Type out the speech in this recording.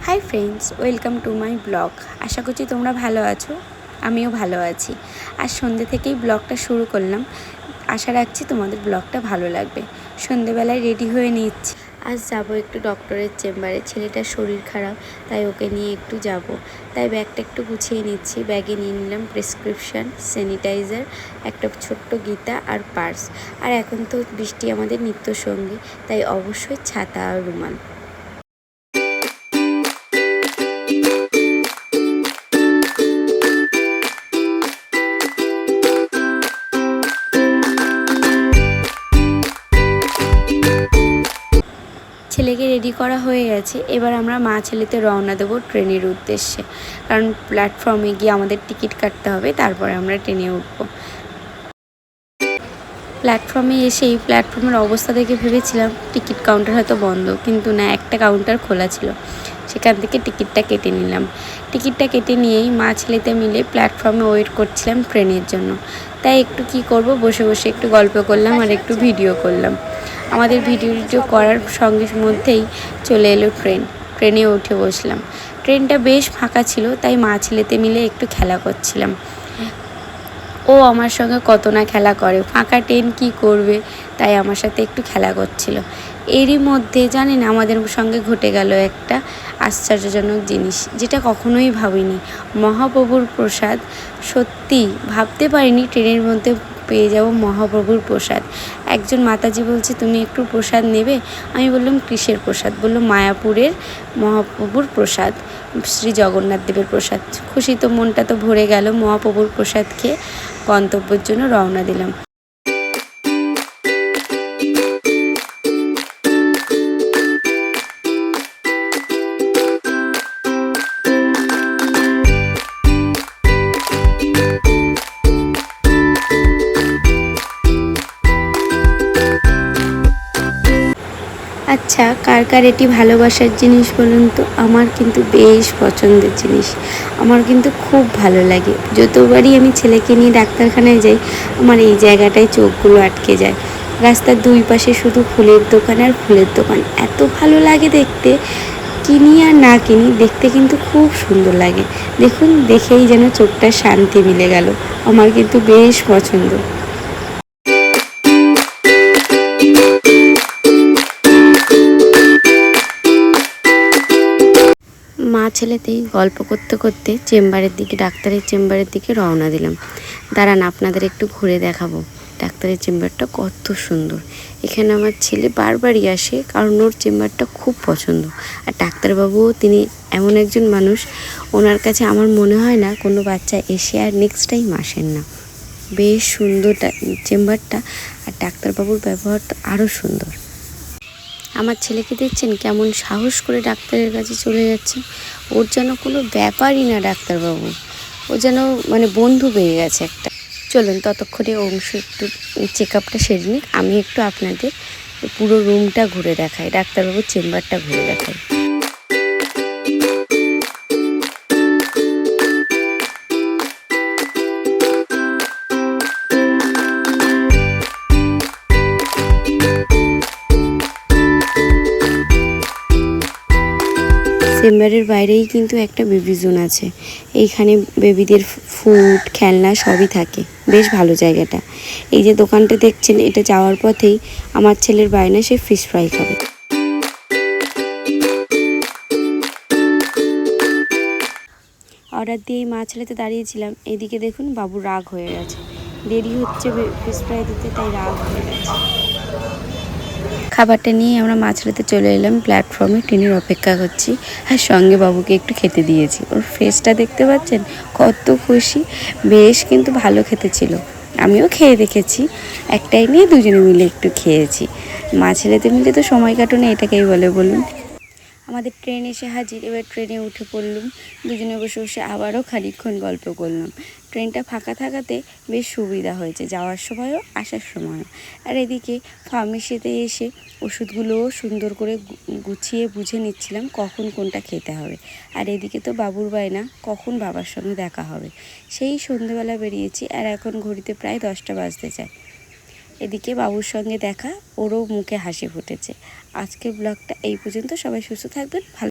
High friends, welcome to my blog. আশা করছি তোমরা ভালো আছো, আমিও ভালো আছি। আজ সন্ধ্যে থেকেই ব্লগটা শুরু করলাম। আশা রাখছি তোমাদের ব্লগটা ভালো লাগবে। সন্ধ্যেবেলায় রেডি হয়ে নিচ্ছি। আজ যাব একটু ডক্টরের চেম্বারে, ছেলেটার শরীর খারাপ, তাই ওকে নিয়ে একটু যাব। তাই ব্যাগটা একটু গুছিয়ে নিচ্ছি। ব্যাগে নিয়ে নিলাম প্রেসক্রিপশান, স্যানিটাইজার, একটা ছোট্ট গীতা আর পার্স। আর এখন তো বৃষ্টি আমাদের নিত্য সঙ্গী, তাই অবশ্যই ছাতা আর রুমাল। ছেলেকে রেডি করা হয়ে গেছে। এবার আমরা মা ছেলেতে রওনা দেবো ট্রেনের উদ্দেশ্যে, কারণ প্ল্যাটফর্মে গিয়ে আমাদের টিকিট কাটতে হবে, তারপরে আমরা ট্রেনে উঠবো। প্ল্যাটফর্মে এসেই প্ল্যাটফর্মের অবস্থা দেখে ভেবেছিলাম টিকিট কাউন্টার হয়তো বন্ধ, কিন্তু না, একটা কাউন্টার খোলা ছিল। সেখান থেকে টিকিটটা কেটে নিলাম। টিকিটটা কেটে নিয়েই মা ছেলেতে মিলে প্ল্যাটফর্মে ওয়েট করছিলাম ট্রেনের জন্য। তাই একটু কি করব, বসে বসে একটু গল্প করলাম আর একটু ভিডিও করলাম। আমাদের ভিডিও করার সঙ্গে মধ্যেই চলে এলো ট্রেনে উঠে বসলাম। ট্রেনটা বেশ ফাঁকা ছিল, তাই মা ছেলেতে মিলে একটু খেলা করছিলাম। ও আমার সঙ্গে কত না খেলা করে, ফাঁকা ট্রেন কী করবে, তাই আমার সাথে একটু খেলা করছিল। এরই মধ্যে জানেন আমাদের সঙ্গে ঘটে গেল একটা আশ্চর্যজনক জিনিস, যেটা কখনোই ভাবিনি। মহাপ্রভুর প্রসাদ, সত্যি ভাবতে পারিনি ট্রেনের মধ্যে পেয়ে যাব মহাপ্রভুর প্রসাদ। একজন মাতাজি বলছে, তুমি একটু প্রসাদ নেবে? আমি বললাম, কিসের প্রসাদ? বললো, মায়াপুরের মহাপ্রভুর প্রসাদ, শ্রী জগন্নাথ দেবের প্রসাদ। খুশি তো, মনটা তো ভরে গেল। মহাপ্রভুর প্রসাদ খেয়ে গন্তব্যের জন্য রওনা দিলাম। আচ্ছা, কার কার এটি ভালোবাসার জিনিস বলুন তো? আমার কিন্তু বেশ পছন্দের জিনিস, আমার কিন্তু খুব ভালো লাগে। যতবারই আমি ছেলেকে নিয়ে ডাক্তারখানায় যাই, আমার এই জায়গাটায় চোখগুলো আটকে যায়। রাস্তার দুই পাশে শুধু ফুলের দোকান আর ফুলের দোকান, এত ভালো লাগে দেখতে। কিনি আর না কিনি, দেখতে কিন্তু খুব সুন্দর লাগে। দেখুন, দেখেই যেন চোখটা শান্তি মিলে গেল। আমার কিন্তু বেশ পছন্দ। মা ছেলেতেই গল্প করতে করতে ডাক্তারের চেম্বারের দিকে রওনা দিলাম। দাঁড়ান, আপনাদের একটু ঘুরে দেখাবো ডাক্তারের চেম্বারটা কত সুন্দর। এখানে আমার ছেলে বারবারই আসে, কারণ ওর চেম্বারটা খুব পছন্দ। আর ডাক্তারবাবুও তিনি এমন একজন মানুষ, ওনার কাছে আমার মনে হয় না কোনো বাচ্চা এসে আর নেক্সট টাইম আসেন না। বেশ সুন্দর চেম্বারটা, আর ডাক্তারবাবুর ব্যবহারটা আরও সুন্দর। আমার ছেলেকে দেখছেন কেমন সাহস করে ডাক্তারের কাছে চলে যাচ্ছে। ওর যেন কোনো ব্যাপারই না ডাক্তারবাবু, ও যেন বন্ধু পেয়ে গেছে একটা। চলুন ততক্ষণে অংশ একটু চেক আপটা সেরে নিক, আমি একটু আপনাদের পুরো রুমটা ঘুরে দেখাই, ডাক্তারবাবুর চেম্বারটা ঘুরে দেখাই। চেম্বারের বাইরেই কিন্তু একটা বেবি জোন আছে। এইখানে বেবিদের ফুড, খেলনা সবই থাকে। বেশ ভালো জায়গাটা। এই যে দোকানটা দেখছেন, এটা যাওয়ার পথেই আমার ছেলের বায়না, সে ফিশ ফ্রাই খাবে। অর্ডার দিয়েই মা ছেলেতে দাঁড়িয়েছিলাম। এইদিকে দেখুন, বাবু রাগ হয়ে গেছে, দেরি হচ্ছে ফিশ ফ্রাই দিতে, তাই রাগ হয়ে গেছে। খাবারটা নিয়ে আমরা মাছরাতে চলে এলাম প্ল্যাটফর্মে, ট্রেনের অপেক্ষা করছি। আর সঙ্গে বাবুকে একটু খেতে দিয়েছি। ওর ফেসটা দেখতে পাচ্ছেন, কত খুশি। বেশ কিন্তু ভালো খেতে ছিল, আমিও খেয়ে দেখেছি। একটাই নিয়ে দুজনে মিলে একটু খেয়েছি। মা ছেলেতে মিলে তো সময় কাটুনে, এটাকেই বলে বলুন। আমাদের ট্রেন এসে হাজির। এবার ট্রেনে উঠে পড়লুম, দুজনে বসে বসে আবারও খানিকক্ষণ গল্প করলাম। ট্রেনটা ফাঁকা থাকাতে বেশ সুবিধা হয়েছে, যাওয়ার সময়ও আসার সময়ও। আর এদিকে ফার্মেসিতে এসে ওষুধগুলোও সুন্দর করে গুছিয়ে বুঝে নিচ্ছিলাম কখন কোনটা খেতে হবে। আর এদিকে তো বাবুর বায়না, কখন বাবার সঙ্গে দেখা হবে। সেই সন্ধেবেলা বেরিয়েছি, আর এখন ঘড়িতে প্রায় 10টা বাজতে চায়। এদিকে বাবুর সঙ্গে দেখা, ওরও মুখে হাসি ফুটেছে। আজকের ব্লগটা এই পর্যন্ত। সবাই সুস্থ থাকবেন, ভালো